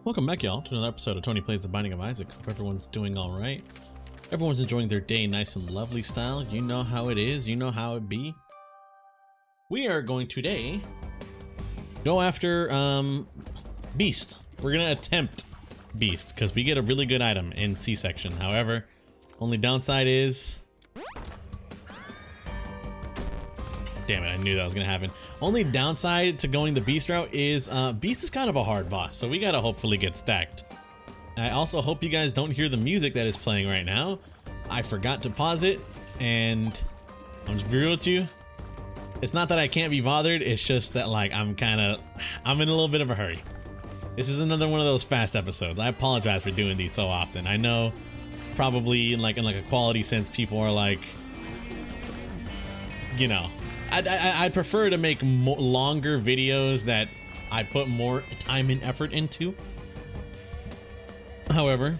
Welcome back, y'all, to another episode of Tony Plays the Binding of Isaac. Hope everyone's doing all right. Everyone's enjoying their day nice and lovely style. You know how it is. You know how it be. We are going today go after Beast. We're gonna attempt Beast because we get a really good item in C-section. However, only downside is, damn it, I knew that was gonna happen. Only downside to going the Beast route is Beast is kind of a hard boss, so we gotta hopefully get stacked. I also hope you guys don't hear the music that is playing right now. I forgot to pause it, and I'm just real with you. It's not that I can't be bothered, it's just that like I'm in a little bit of a hurry. This is another one of those fast episodes. I apologize for doing these so often. I know probably in like a quality sense people are like, you know, I'd prefer to make longer videos that I put more time and effort into. However,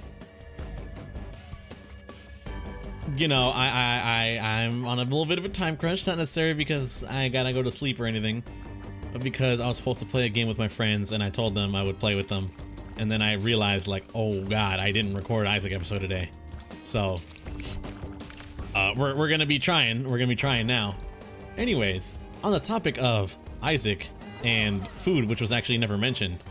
you know, I'm on a little bit of a time crunch, not necessarily because I gotta go to sleep or anything, but because I was supposed to play a game with my friends and I told them I would play with them, and then I realized like, oh god, I didn't record Isaac episode today. So we're gonna be trying now. Anyways, on the topic of Isaac and food, which was actually never mentioned,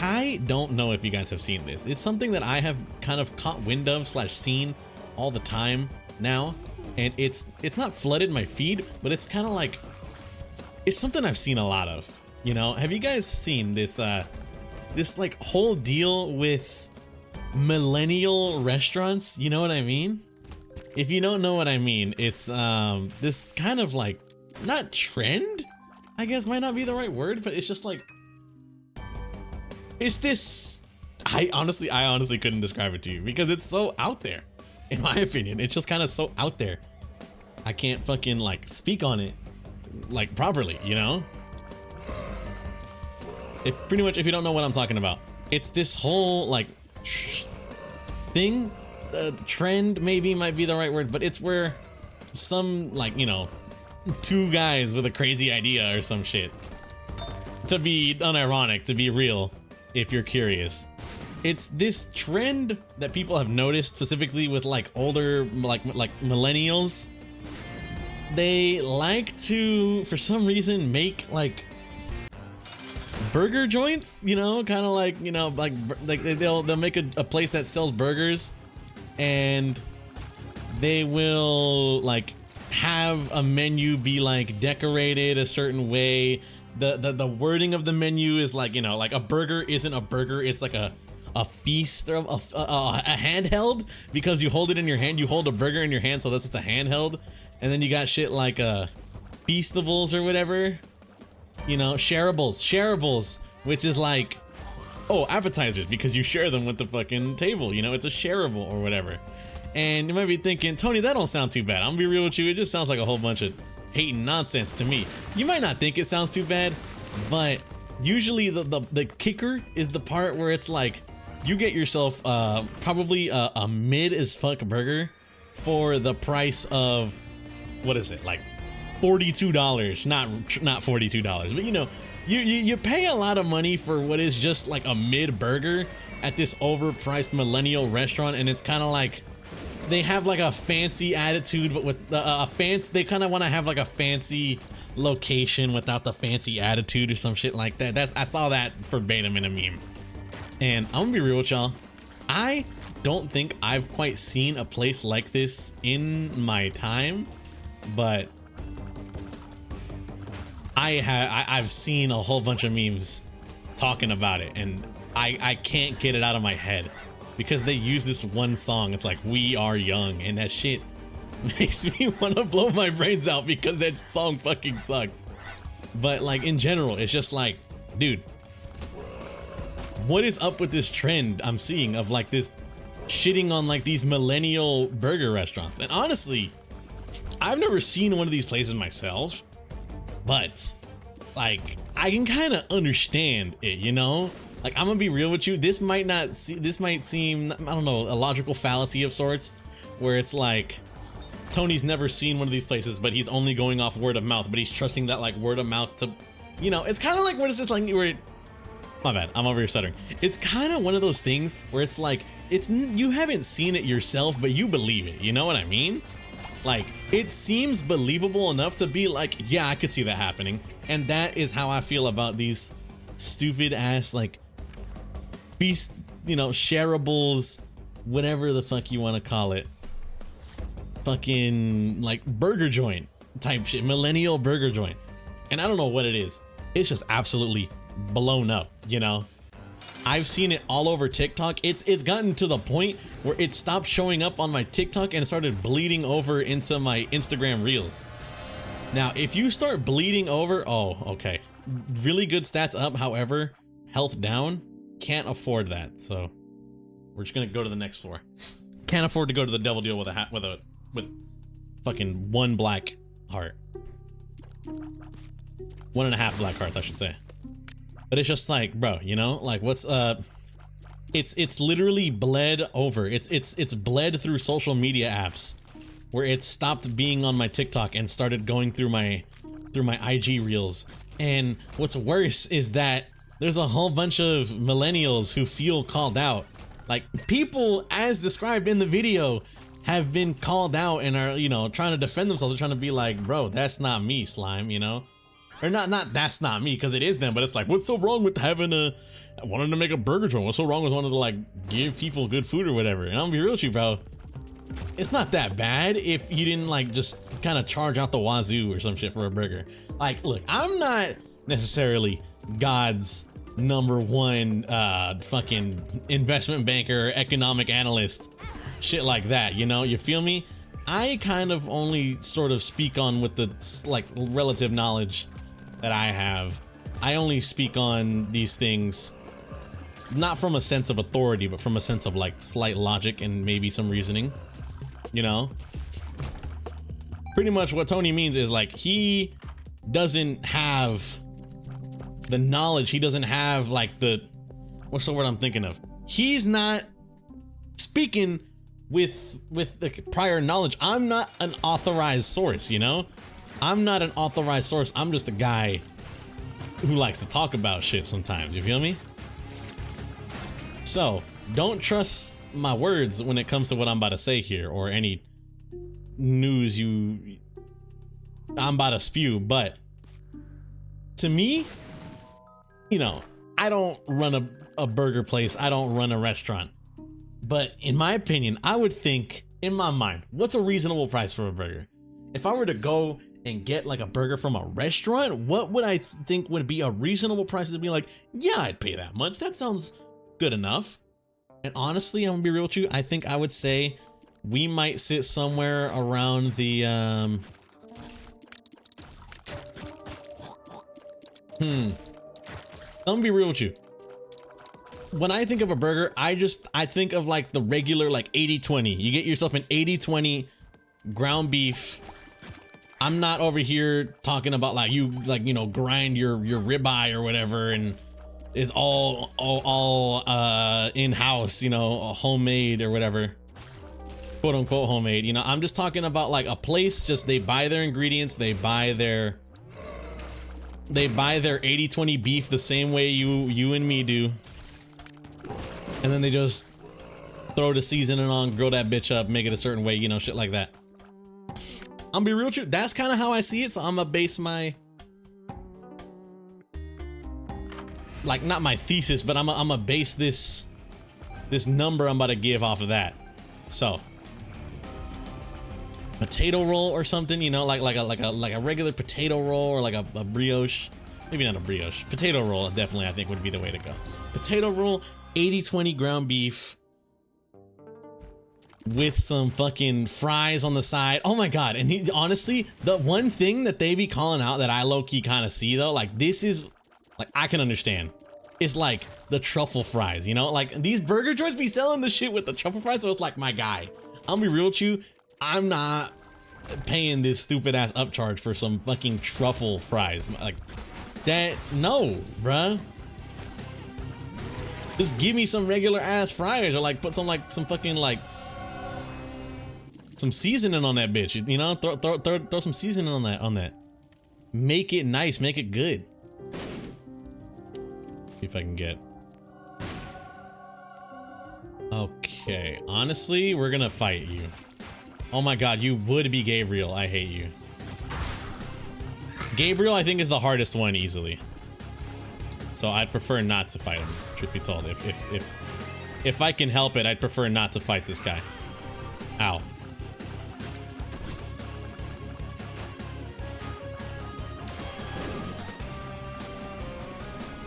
I don't know if you guys have seen this. It's something that I have kind of caught wind of / seen all the time now, and it's not flooded my feed, but it's kind of like, it's something I've seen a lot of. You know, have you guys seen this this like whole deal with millennial restaurants? You know what I mean? If you don't know what I mean, it's this kind of like, not trend, I guess might not be the right word, but it's just like, it's this, I honestly couldn't describe it to you because it's so out there. In my opinion, it's just kind of so out there. I can't fucking like speak on it like properly, you know? Pretty much if you don't know what I'm talking about, it's this whole like thing, trend maybe might be the right word, but it's where some like, you know, two guys with a crazy idea or some shit, to be unironic, to be real, if you're curious. It's this trend that people have noticed specifically with like older, like millennials. They like to, for some reason, make like burger joints, you know, kind of like, you know, like they'll make a place that sells burgers, and they will like have a menu be like decorated a certain way. The wording of the menu is like, you know, like a burger isn't a burger, it's like a feast, or a handheld, because you hold it in your hand. You hold a burger in your hand, so it's a handheld. And then you got shit like feastables or whatever, you know, shareables, which is like, oh, appetizers, because you share them with the fucking table, you know, it's a shareable or whatever. And you might be thinking, Tony, that don't sound too bad. I'm gonna be real with you, it just sounds like a whole bunch of hating nonsense to me. You might not think it sounds too bad, but usually the kicker is the part where it's like, you get yourself probably a mid as fuck burger for the price of, what is it, like $42, not $42, but you know, you pay a lot of money for what is just like a mid burger at this overpriced millennial restaurant, and it's kind of like they have like a fancy attitude, but with they kind of want to have like a fancy location without the fancy attitude or some shit like that. I saw that verbatim in a meme. And I'm gonna be real with y'all, I don't think I've quite seen a place like this in my time, but I've seen a whole bunch of memes talking about it, and I can't get it out of my head because they use this one song. It's like, "We Are Young," and that shit makes me want to blow my brains out because that song fucking sucks. But like in general, it's just like, dude, what is up with this trend I'm seeing of like this shitting on like these millennial burger restaurants? And honestly, I've never seen one of these places myself, but like I can kind of understand it, you know? Like, I'm gonna be real with you, this might seem, I don't know, a logical fallacy of sorts, where it's like Tony's never seen one of these places, but he's only going off word of mouth, but he's trusting that like word of mouth to, you know, it's kind of like, what is this, like, where My bad, I'm over here stuttering. It's kind of one of those things where it's like, you haven't seen it yourself, but you believe it, you know what I mean? Like, it seems believable enough to be like, yeah, I could see that happening. And that is how I feel about these stupid ass, like, beast, you know, shareables, whatever the fuck you want to call it. Fucking, like, burger joint type shit, Millennial Burger Joint. And I don't know what it is. It's just absolutely blown up, you know? I've seen it all over TikTok. It's gotten to the point where it stopped showing up on my TikTok and it started bleeding over into my Instagram Reels. Now, if you start bleeding over, oh, okay. Really good stats up, however, health down. Can't afford that, so we're just gonna go to the next floor. Can't afford to go to the devil deal with with fucking 1 black heart. 1.5 black hearts, I should say. But it's just like, bro, you know, like what's it's literally bled over. It's bled through social media apps where it stopped being on my TikTok and started going through my IG Reels. And what's worse is that there's a whole bunch of millennials who feel called out. Like, people as described in the video have been called out and are, you know, trying to defend themselves. They're trying to be like, bro, that's not me, slime, you know? Or not that's not me, because it is them, but it's like, what's so wrong with having wanting to make a burger joint? What's so wrong with wanting to, like, give people good food or whatever? And I'm gonna be real with you, bro. It's not that bad if you didn't, like, just kind of charge out the wazoo or some shit for a burger. Like, look, I'm not necessarily God's #1 fucking investment banker, economic analyst, shit like that, you know? You feel me? I kind of only sort of speak on with the, like, relative knowledge that I have. I only speak on these things not from a sense of authority, but from a sense of, like, slight logic and maybe some reasoning, you know? Pretty much what Tony means is, like, he doesn't have the knowledge, he doesn't have, like, the, what's the word I'm thinking of? He's not speaking with the prior knowledge. I'm not an authorized source, you know? I'm not an authorized source. I'm just a guy who likes to talk about shit sometimes, you feel me? So, don't trust my words when it comes to what I'm about to say here, or any news I'm about to spew, but to me, you know, I don't run a burger place, I don't run a restaurant. But in my opinion, I would think, in my mind, what's a reasonable price for a burger? If I were to go and get like a burger from a restaurant, what would I think would be a reasonable price to be like, yeah, I'd pay that much. That sounds good enough. And honestly, I'm gonna be real with you, I think I would say we might sit somewhere around the, I'm gonna be real with you. When I think of a burger, I think of like the regular, like 80-20. You get yourself an 80-20 ground beef. I'm not over here talking about like you know, grind your ribeye or whatever and is all in-house, you know, homemade or whatever, quote unquote homemade. You know, I'm just talking about like a place, just they buy their ingredients, they buy their 80-20 beef the same way you and me do. And then they just throw the seasoning on, grill that bitch up, make it a certain way, you know, shit like that. I'm gonna be real with you, that's kind of how I see it, so I'm gonna base my, like, not my thesis, but I'm gonna base this number I'm about to give off of that. So, potato roll or something, you know, like a regular potato roll, or like a brioche, maybe not a brioche, potato roll definitely I think would be the way to go. Potato roll, 80-20 ground beef with some fucking fries on the side. Oh my god. And honestly, the one thing that they be calling out that I low-key kind of see though, like this is, like I can understand, it's like the truffle fries, you know? Like these burger joints be selling the shit with the truffle fries, so it's like, my guy, I'll be real with you, I'm not paying this stupid ass upcharge for some fucking truffle fries. Like that, no, bruh. Just give me some regular ass fries, or like put some fucking like some seasoning on that bitch, you know? Throw some seasoning on that. Make it nice, make it good. if I can get. Okay, honestly, we're gonna fight you. Oh my god, you would be Gabriel. I hate you. Gabriel, I think, is the hardest one easily. So I'd prefer not to fight him, truth be told. If I can help it, I'd prefer not to fight this guy. Ow.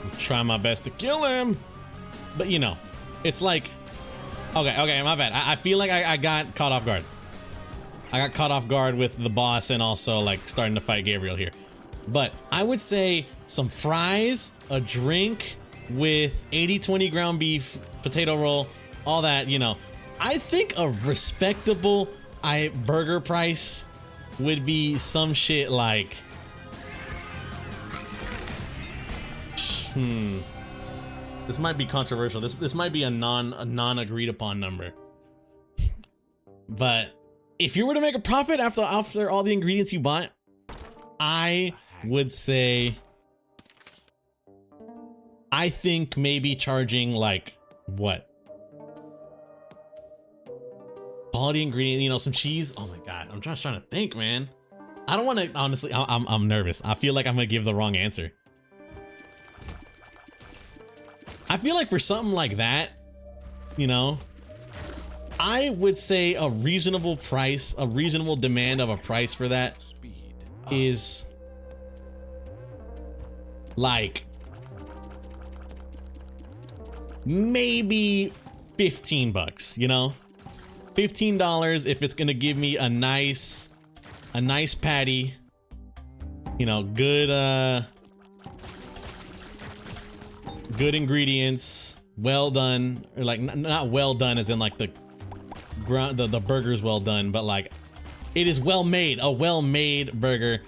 I'm trying my best to kill him. But you know, it's like, okay, my bad. I feel like I got caught off guard. I got caught off guard with the boss and also like starting to fight Gabriel here. But I would say some fries, a drink with 80-20 ground beef, potato roll, all that, you know. I think a respectable burger price would be some shit like, this might be controversial. This might be a non agreed upon number. But if you were to make a profit after all the ingredients you bought, I would say, I think maybe charging like what? Quality ingredient, you know, some cheese. Oh my god, I'm just trying to think, man. I don't want to, honestly, I'm nervous. I feel like I'm gonna give the wrong answer. I feel like for something like that, you know, I would say a reasonable price, a reasonable demand of a price for that is like maybe 15 bucks, you know? $15 if it's gonna give me a nice patty, you know, good ingredients, well done, or like not well done as in like the burger's well done, but like it is well made, a well-made burger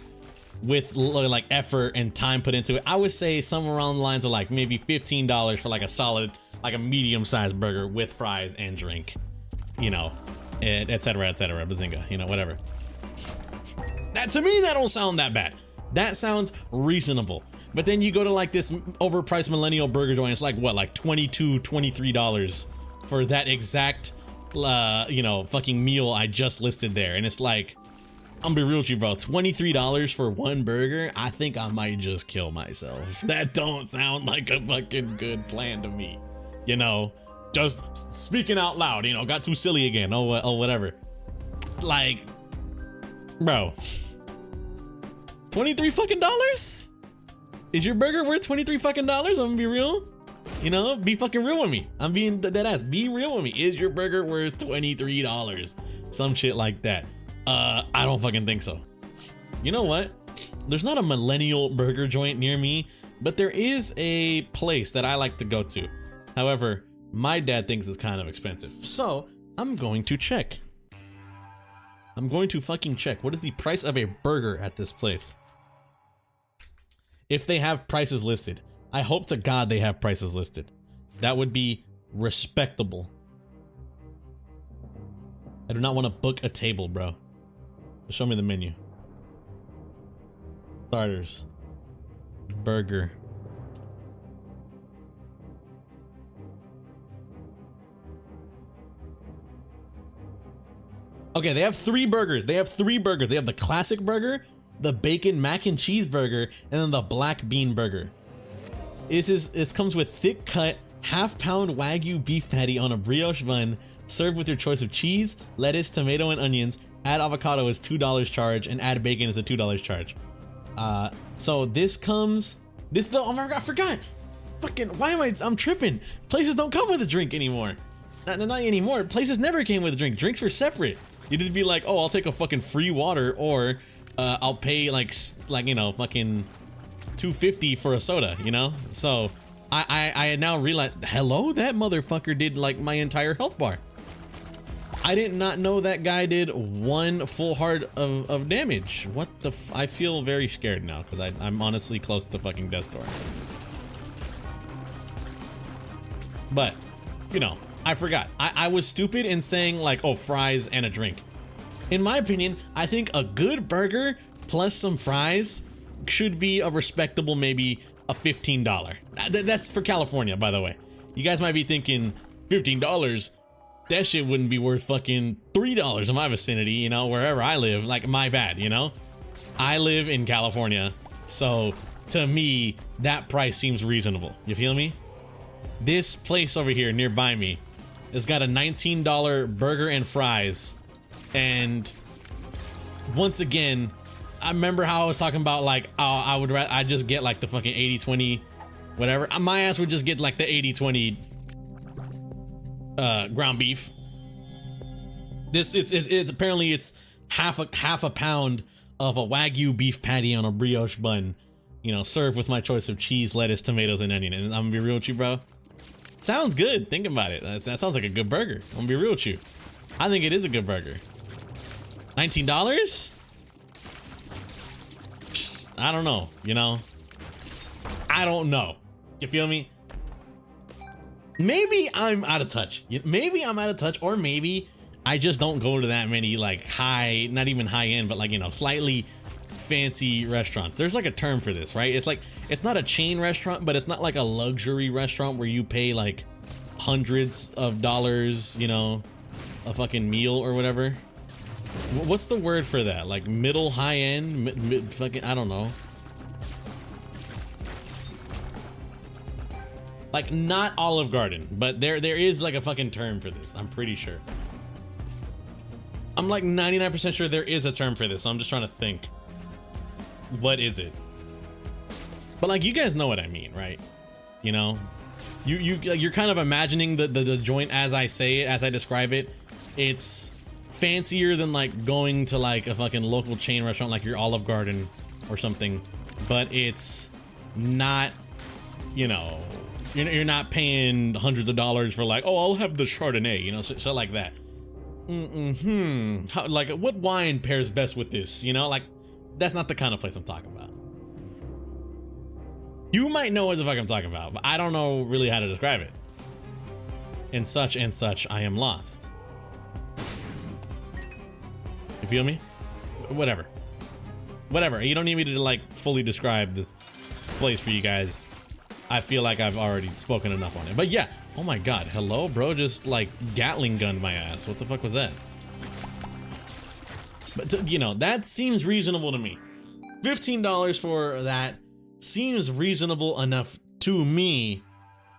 with like effort and time put into it. I would say somewhere around the lines of like maybe $15 for like a solid, like a medium-sized burger with fries and drink, you know, etc, bazinga, you know, whatever. That, to me, that don't sound that bad. That sounds reasonable. But then you go to like this overpriced Millennial Burger Joint, it's like what, like $22, $23 for that exact you know, fucking meal I just listed there. And it's like, I'm gonna be real with you, bro, $23 for one burger, I think I might just kill myself. That don't sound like a fucking good plan to me, you know? Just speaking out loud, you know, got too silly again, oh whatever. Like, bro, 23 fucking dollars? Is your burger worth 23 fucking dollars? I'm gonna be real. You know, be fucking real with me. I'm being dead ass. Be real with me. Is your burger worth $23? Some shit like that. I don't fucking think so. You know what? There's not a Millennial Burger Joint near me, but there is a place that I like to go to. However, my dad thinks it's kind of expensive. So I'm going to check. I'm going to fucking check. What is the price of a burger at this place? If they have prices listed. I hope to God they have prices listed. That would be respectable. I do not want to book a table, bro. Show me the menu. Starters. Burger. Okay, they have 3 burgers. They have 3 burgers. They have the classic burger, the bacon mac and cheese burger, and then the black bean burger. This comes with thick cut, half-pound Wagyu beef patty on a brioche bun, served with your choice of cheese, lettuce, tomato, and onions. Add avocado is $2 charge, and add bacon is a $2 charge. So this comes, oh my god, I forgot. Fucking, I'm tripping. Places don't come with a drink anymore. Not anymore. Places never came with a drink. Drinks were separate. You'd either be like, oh, I'll take a fucking free water, or I'll pay like you know, fucking $2.50 for a soda, you know? So I now realize, hello, that motherfucker did like my entire health bar. I did not know that guy did 1 full heart of damage. What the I feel very scared now, because I'm honestly close to fucking death's door. But, you know, I forgot. I was stupid in saying like, oh, fries and a drink. In my opinion, I think a good burger plus some fries should be a respectable maybe a $15. That's for California, by the way. You guys might be thinking $15. That shit wouldn't be worth fucking $3 in my vicinity, you know, wherever I live. Like, my bad, you know? I live in California, so to me, that price seems reasonable. You feel me? This place over here nearby me has got a $19 burger and fries. And once again, I remember how I was talking about like, oh, I'd just get like the fucking 80-20 whatever. My ass would just get like the 80-20 ground beef. This is apparently it's half a pound of a Wagyu beef patty on a brioche bun, you know, served with my choice of cheese, lettuce, tomatoes, and onion. And I'm gonna be real with you, bro. Sounds good. Think about it. That sounds like a good burger. I'm gonna be real with you. I think it is a good burger. $19? I don't know, you know? I don't know. You feel me? Maybe I'm out of touch. Maybe I'm out of touch, or maybe I just don't go to that many like high, not even high end, but like, you know, slightly fancy restaurants. There's like a term for this, right? It's like, it's not a chain restaurant, but it's not like a luxury restaurant where you pay like hundreds of dollars, you know, a fucking meal or whatever. What's the word for that? Like middle high end, mid fucking, I don't know. Like not Olive Garden, but there is like a fucking term for this. I'm pretty sure. I'm like 99% sure there is a term for this. So I'm just trying to think. What is it? But like, you guys know what I mean, right? You know, you're kind of imagining the joint as I say it, as I describe it. It's fancier than like going to like a fucking local chain restaurant like your Olive Garden or something, but it's not, you know, you're not paying hundreds of dollars for like, oh, I'll have the Chardonnay, you know, shit like that. How, like, what wine pairs best with this, you know? Like, that's not the kind of place I'm talking about. You might know what the fuck I'm talking about, but I don't know really how to describe it. And such, I am lost. You feel me? Whatever. You don't need me to like fully describe this place for you guys. I feel like I've already spoken enough on it. But yeah, oh my god, hello, bro, just like Gatling gunned my ass. What the fuck was that? But you know, that seems reasonable to me. $15 for that seems reasonable enough to me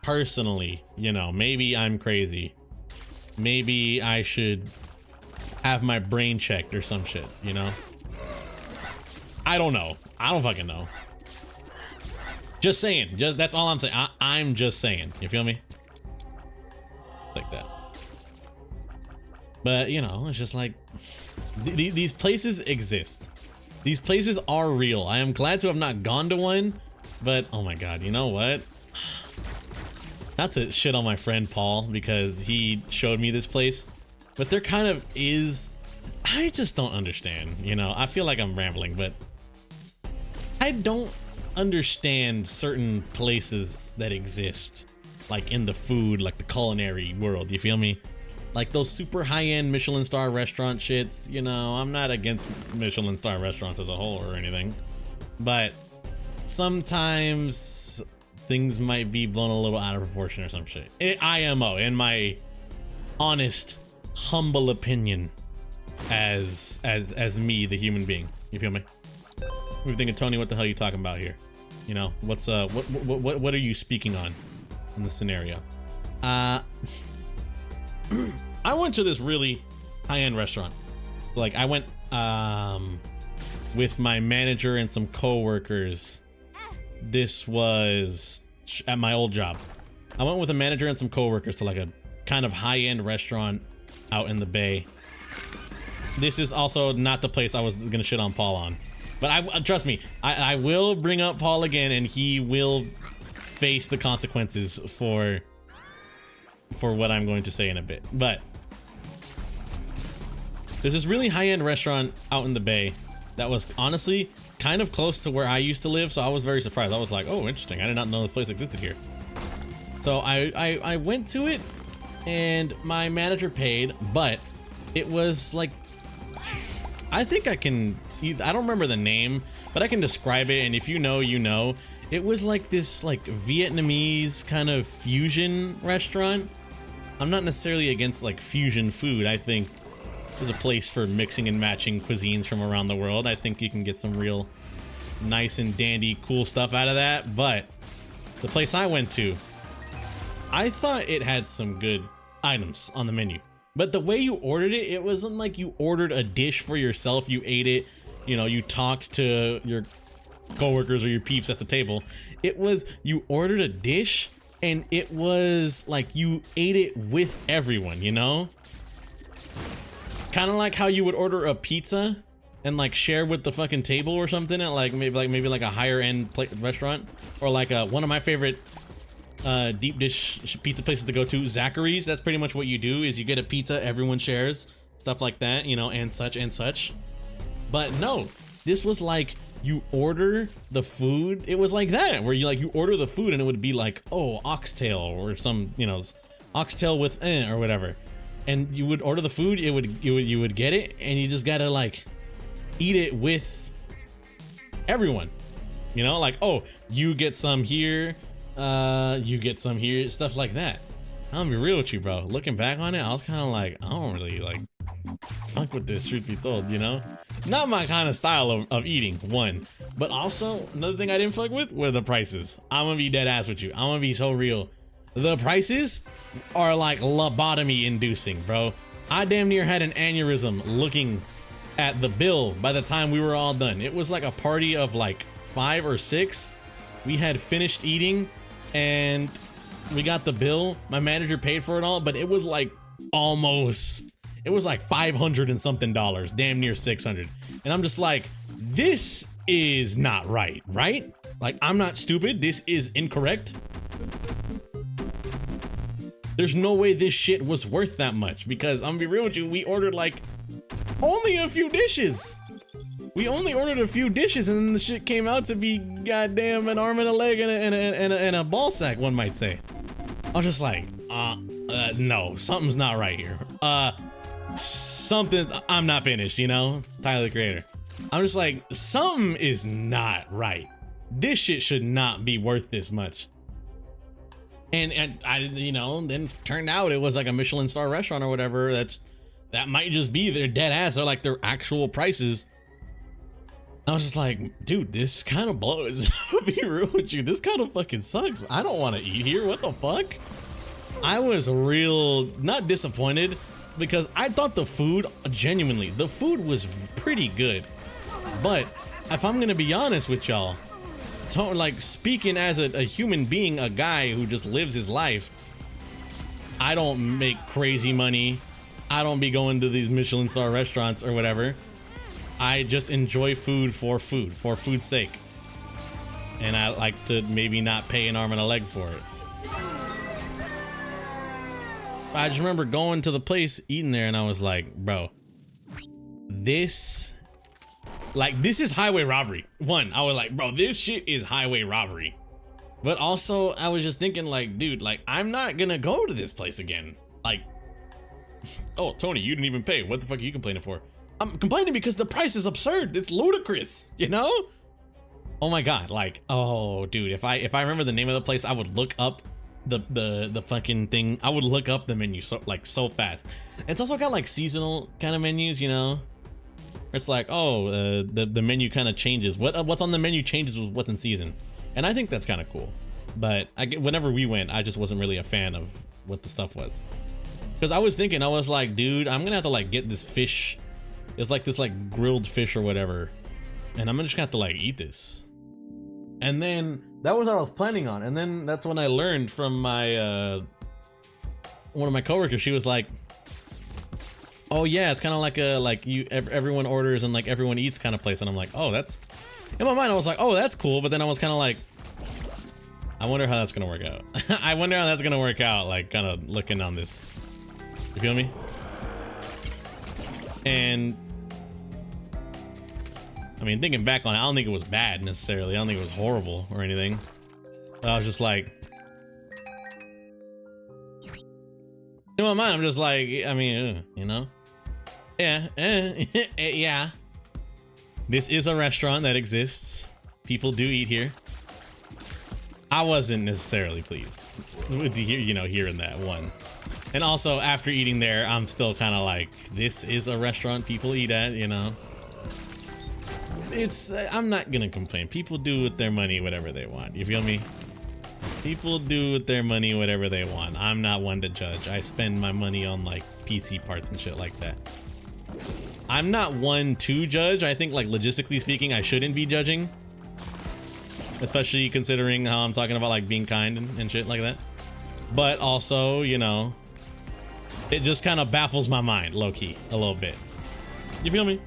personally. You know, maybe I'm crazy. Maybe I should have my brain checked or some shit, you know? I don't know. I don't fucking know. Just saying. Just that's all I'm saying. I'm just saying. You feel me? Like that. But you know, it's just like these places exist. These places are real. I am glad to have not gone to one, but oh my god, you know what? Not to shit on my friend Paul because he showed me this place, but there kind of is. I just don't understand. You know, I feel like I'm rambling, but I don't understand certain places that exist, like in the food, like the culinary world. You feel me? Like those super high-end Michelin star restaurant shits. You know, I'm not against Michelin star restaurants as a whole or anything, but sometimes things might be blown a little out of proportion or some shit. IMO, in my honest, humble opinion, as me, the human being. You feel me? We're thinking, Tony, what the hell are you talking about here? You know, what's what are you speaking on in this scenario? I went to this really high-end restaurant. Like I went with my manager and some co-workers. This was at my old job. I went with a manager and some co-workers to like a kind of high-end restaurant out in the Bay. This is also not the place I was gonna shit on Paul on. But I trust me, I will bring up Paul again, and he will face the consequences for what I'm going to say in a bit. But there's this really high-end restaurant out in the Bay that was honestly kind of close to where I used to live, so I was very surprised. I was like, oh, interesting. I did not know this place existed here. So I went to it, and my manager paid, but it was like, I think I can, I don't remember the name, but I can describe it, and if you know, you know. It was like this like Vietnamese kind of fusion restaurant. I'm not necessarily against like fusion food. I think there's a place for mixing and matching cuisines from around the world. I think you can get some real nice and dandy cool stuff out of that. But the place I went to, I thought it had some good items on the menu. But the way you ordered it, it wasn't like you ordered a dish for yourself, you ate it, you know, you talked to your coworkers or your peeps at the table. It was you ordered a dish and it was like you ate it with everyone, you know? Kind of like how you would order a pizza and like share with the fucking table or something at like maybe like a higher end restaurant, or like one of my favorite deep dish pizza places to go to, Zachary's. That's pretty much what you do, is you get a pizza, everyone shares, stuff like that, you know, and such and such. But no, this was like you order the food. It was like that, where you order the food and it would be like, oh, oxtail or some, you know, oxtail with or whatever, and you would order the food. You would get it, and you just gotta like eat it with everyone, you know, like, oh, you get some here, you get some here, stuff like that. I'm gonna be real with you, bro. Looking back on it, I was kind of like, I don't really like fuck with this, truth be told, you know? Not my kind of style of eating, one. But also, another thing I didn't fuck with were the prices. I'm gonna be dead ass with you. I'm gonna be so real. The prices are like lobotomy inducing, bro. I damn near had an aneurysm looking at the bill by the time we were all done. It was like a party of like 5 or 6. We had finished eating and we got the bill. My manager paid for it all, but it was like it was like $500 and something, damn near 600. And I'm just like, this is not right? Like, I'm not stupid. This is incorrect. There's no way this shit was worth that much, because I'm gonna be real with you, we ordered like only a few dishes. We only ordered a few dishes, and then the shit came out to be goddamn an arm and a leg and a ball sack, one might say. I was just like, no, something's not right here. I'm not finished, you know? Tyler the Creator. I'm just like, something is not right. This shit should not be worth this much. And I, you know, then turned out it was like a Michelin star restaurant or whatever. That might just be their dead ass. They're like their actual prices. I was just like, dude, this kind of blows. To be real with you, this kind of fucking sucks. I don't want to eat here. What the fuck? I was not disappointed, because I thought the food, genuinely, the food was pretty good. But if I'm gonna be honest with y'all, like speaking as a human being, a guy who just lives his life, I don't make crazy money. I don't be going to these Michelin star restaurants or whatever. I just enjoy food for food's sake. And I like to maybe not pay an arm and a leg for it. I just remember going to the place, eating there, and I was like, bro, this is highway robbery. One, I was like, bro, this shit is highway robbery. But also, I was just thinking, like, dude, like, I'm not gonna go to this place again. Like, oh, Tony, you didn't even pay. What the fuck are you complaining for? I'm complaining because the price is absurd. It's ludicrous, you know? Oh my God, like, oh, dude, if I remember the name of the place, I would look up the fucking thing. I would look up the menu so fast. It's also got like seasonal kind of menus, you know? It's like, oh, the menu kind of changes. What's on the menu changes with what's in season, and I think that's kind of cool. But whenever we went, I just wasn't really a fan of what the stuff was, because I was thinking, I was like, dude, I'm gonna have to like get this fish. It's like this like grilled fish or whatever, and I'm just gonna have to like eat this. And then that was what I was planning on. And then that's when I learned from my one of my coworkers. She was like, oh yeah, it's kind of like everyone orders and like everyone eats kind of place. And I'm like, oh, that's, in my mind I was like, oh, that's cool. But then I was kind of like, I wonder how that's gonna work out. I wonder how that's gonna work out, like kind of looking on this, you feel me? And I mean, thinking back on it, I don't think it was bad necessarily. I don't think it was horrible or anything. But I was just like, in my mind, I'm just like, I mean, you know, yeah, yeah. This is a restaurant that exists. People do eat here. I wasn't necessarily pleased with hearing that one. And also after eating there, I'm still kind of like, this is a restaurant people eat at, you know. I'm not gonna complain. People do with their money whatever they want. You feel me? People do with their money whatever they want. I'm not one to judge. I spend my money on like PC parts and shit like that. I'm not one to judge. I think like logistically speaking, I shouldn't be judging. Especially considering how I'm talking about like being kind and shit like that. But also, you know, it just kind of baffles my mind, low-key, a little bit. You feel me?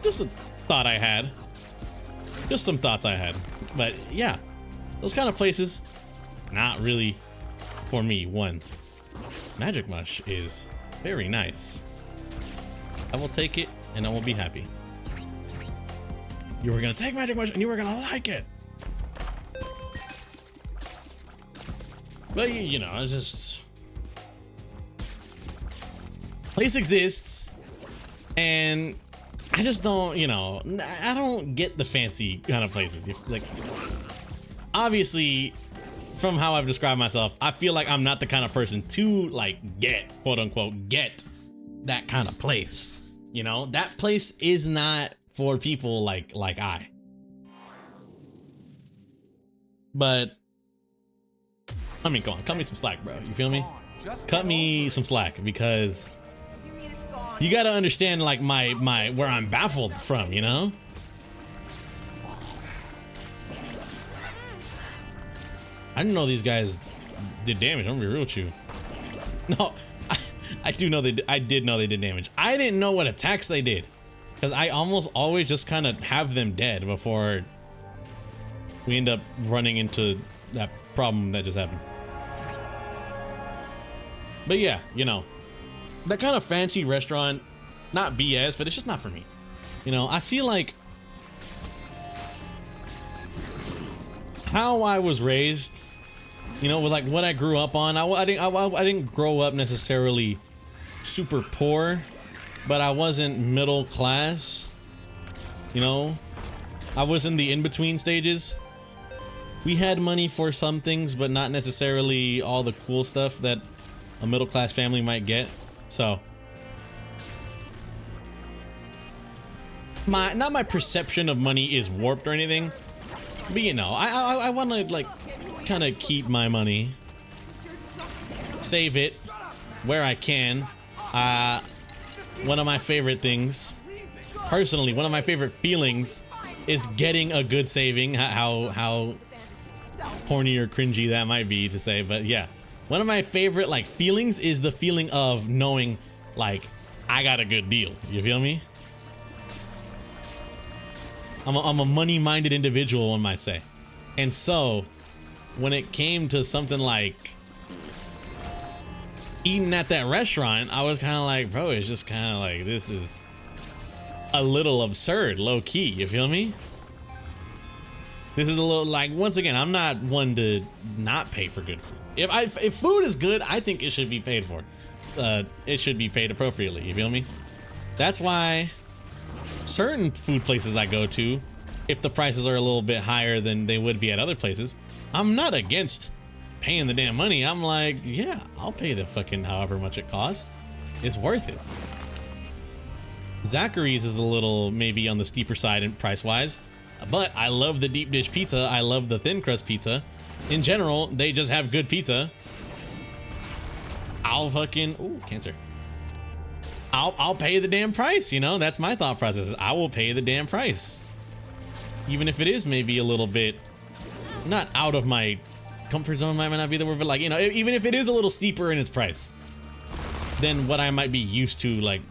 Just a thought I had. Just some thoughts I had. But yeah, those kind of places, not really for me. One, Magic Mush is very nice. I will take it and I will be happy. You were gonna take Magic Mush and you were gonna like it. But you know, it's just, place exists and I just don't, you know, I don't get the fancy kind of places. Like, obviously, from how I've described myself, I feel like I'm not the kind of person to like get, quote unquote, get that kind of place. You know, that place is not for people like I. But I mean, come on, cut me some slack, bro. You feel me? Cut me some slack, because you gotta understand like my where I'm baffled from, you know? I didn't know these guys did damage. I'm gonna be real with you. No, I do know I did know they did damage. I didn't know what attacks they did, because I almost always just kind of have them dead before we end up running into that problem that just happened. But yeah, you know, that kind of fancy restaurant, not BS, but it's just not for me. You know, I feel like how I was raised, you know, with like what I grew up on, I didn't grow up necessarily super poor, but I wasn't middle class. You know, I was in the in-between stages. We had money for some things, but not necessarily all the cool stuff that a middle-class family might get. So not my perception of money is warped or anything, but you know, I want to like kind of keep my money, save it where I can. One of my favorite things, personally, one of my favorite feelings is getting a good saving. How corny or cringy that might be to say, but yeah, one of my favorite like feelings is the feeling of knowing like I got a good deal. You feel me? I'm a money-minded individual, one might say. And so when it came to something like eating at that restaurant, I was kind of like, bro, it's just kind of like, this is a little absurd, low-key. You feel me? This is a little like, once again, I'm not one to not pay for good food. If food is good, I think it should be paid for. It should be paid appropriately. You feel me? That's why certain food places I go to, if the prices are a little bit higher than they would be at other places, I'm not against paying the damn money. I'm like, yeah, I'll pay the fucking however much it costs. It's worth it. Zachary's is a little maybe on the steeper side in price-wise, but I love the deep dish pizza. I love the thin crust pizza. In general, they just have good pizza. I'll fucking, ooh, cancer. I'll pay the damn price, you know? That's my thought process. I will pay the damn price. Even if it is maybe a little bit, not out of my comfort zone, might not be the word, but like, you know, even if it is a little steeper in its price than what I might be used to, like,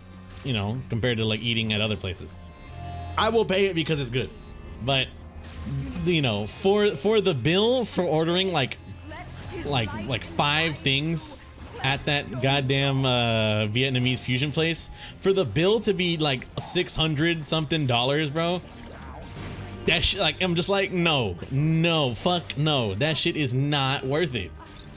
you know, compared to like eating at other places, I will pay it because it's good. But you know, for the bill for ordering like 5 things at that goddamn Vietnamese fusion place, for the bill to be like $600 something, bro, that shit, like, I'm just like, no, fuck no, that shit is not worth it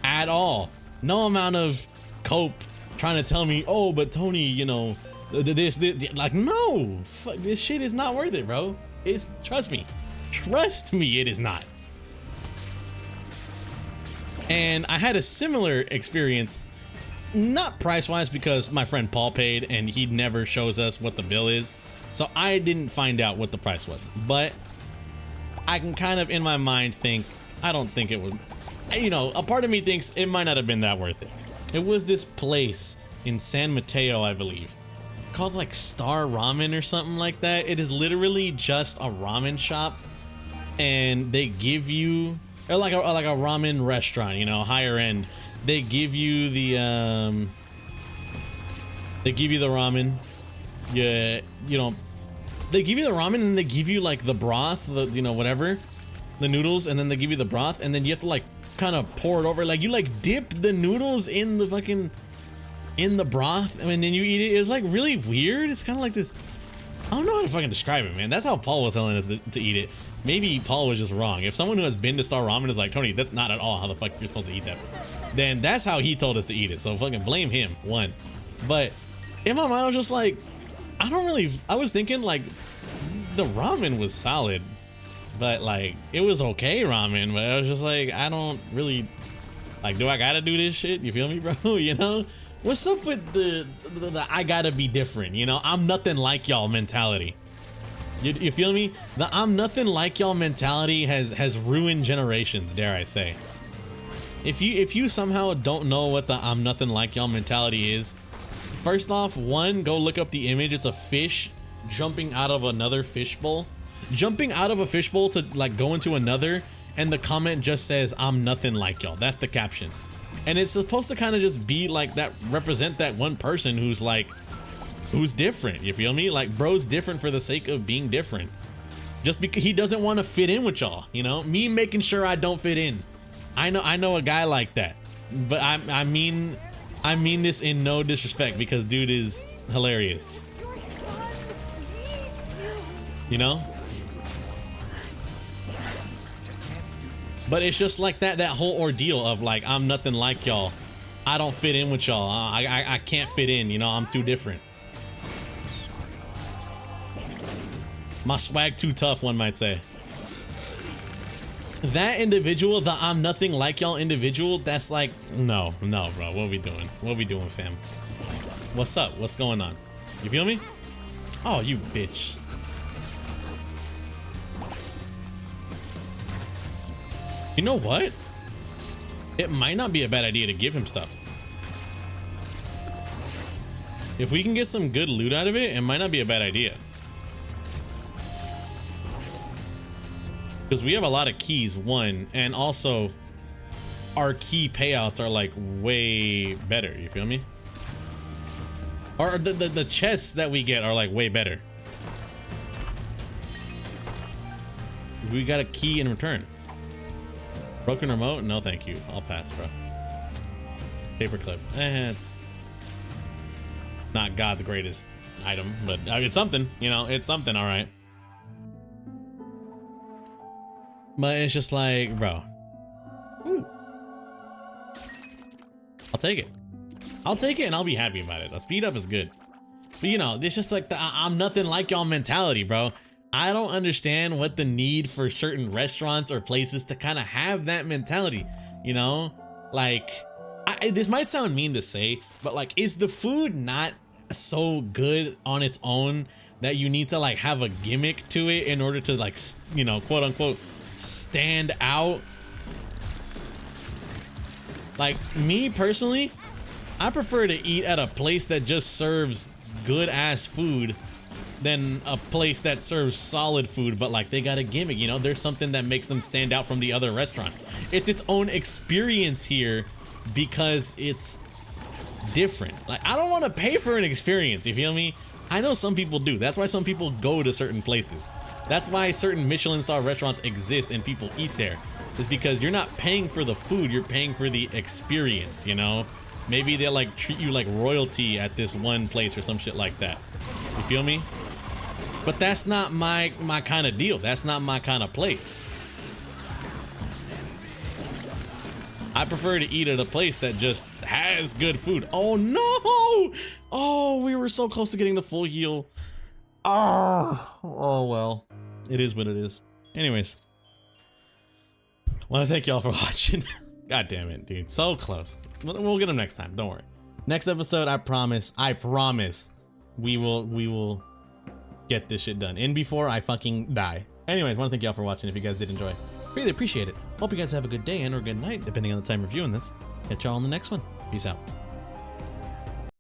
at all. No amount of cope trying to tell me, oh, but Tony, you know, this like, no, fuck, this shit is not worth it, bro. Trust me, it is not. And I had a similar experience, not price-wise because my friend Paul paid and he never shows us what the bill is. So I didn't find out what the price was. But I can kind of in my mind think, I don't think it would, you know, a part of me thinks it might not have been that worth it. It was this place in San Mateo, I believe. It's called like Star Ramen or something like that. It is literally just a ramen shop, and they give you, or like a ramen restaurant, you know, higher end. They give you the ramen. Yeah, you know, they give you the ramen and they give you like the broth, the, you know, whatever, the noodles, and then they give you the broth, and then you have to like kind of pour it over, like you like dip the noodles in the fucking, in the broth, and then you eat it. It was like really weird. It's kind of like this, I don't know how to fucking describe it, man. That's how Paul was telling us to eat it. Maybe Paul was just wrong. If someone who has been to Star Ramen is like, Tony, that's not at all how the fuck you're supposed to eat that, then that's how he told us to eat it. So fucking blame him, one. But in my mind, I was just like, I was thinking like the ramen was solid, but like it was okay ramen, but I was just like, I don't really, like, do I gotta do this shit? You feel me, bro? You know? What's up with the I gotta be different, you know? I'm nothing like y'all mentality. You feel me? The I'm nothing like y'all mentality has ruined generations, dare I say. If you somehow don't know what the I'm nothing like y'all mentality is, first off, one, go look up the image. It's a fish jumping out of another fishbowl. Jumping out of a fishbowl to like go into another, and the comment just says, I'm nothing like y'all. That's the caption. And it's supposed to kind of just be like that, represent that one person who's like, who's different, you feel me? Like, bro's different for the sake of being different. Just because he doesn't want to fit in with y'all, you know? Me making sure I don't fit in. I know a guy like that. But I mean this in no disrespect, because dude is hilarious. You know? But it's just like that whole ordeal of like, I'm nothing like y'all. I don't fit in with y'all. I can't fit in, you know? I'm too different. My swag too tough, one might say. That individual, the I'm nothing like y'all individual, that's like, no, bro. What we doing? What we doing, fam? What's up? What's going on? You feel me? Oh, you bitch. You know what? It might not be a bad idea to give him stuff. If we can get some good loot out of it, it might not be a bad idea. Because we have a lot of keys, one, and also our key payouts are like way better, you feel me? Or the chests that we get are like way better. We got a key in return. Broken remote? No thank you. I'll pass, bro. Paperclip. It's not God's greatest item, but it's something, you know, it's something, alright. But it's just like, bro. Ooh. I'll take it. I'll take it and I'll be happy about it. A speed up is good. But you know, it's just like the I'm nothing like y'all mentality, bro. I don't understand what the need for certain restaurants or places to kind of have that mentality, you know? Like, this might sound mean to say, but like, is the food not so good on its own that you need to like have a gimmick to it in order to like, you know, quote unquote, stand out? Like, me personally, I prefer to eat at a place that just serves good ass food than a place that serves solid food, but like they got a gimmick, you know? There's something that makes them stand out from the other restaurant. It's its own experience here because it's different. Like, I don't want to pay for an experience, you feel me? I know some people do. That's why some people go to certain places. That's why certain Michelin star restaurants exist and people eat there. Is because you're not paying for the food, you're paying for the experience, you know? Maybe they'll like treat you like royalty at this one place or some shit like that. You feel me? But that's not my kind of deal. That's not my kind of place. I prefer to eat at a place that just has good food. Oh no! Oh, we were so close to getting the full heal. Oh well. It is what it is. Anyways. I want to thank y'all for watching. God damn it, dude. So close. We'll get them next time. Don't worry. Next episode, I promise, we will get this shit done. And before I fucking die. Anyways, I want to thank y'all for watching. If you guys did enjoy, really appreciate it. Hope you guys have a good day and or good night, depending on the time you're viewing this. Catch y'all on the next one. Peace out.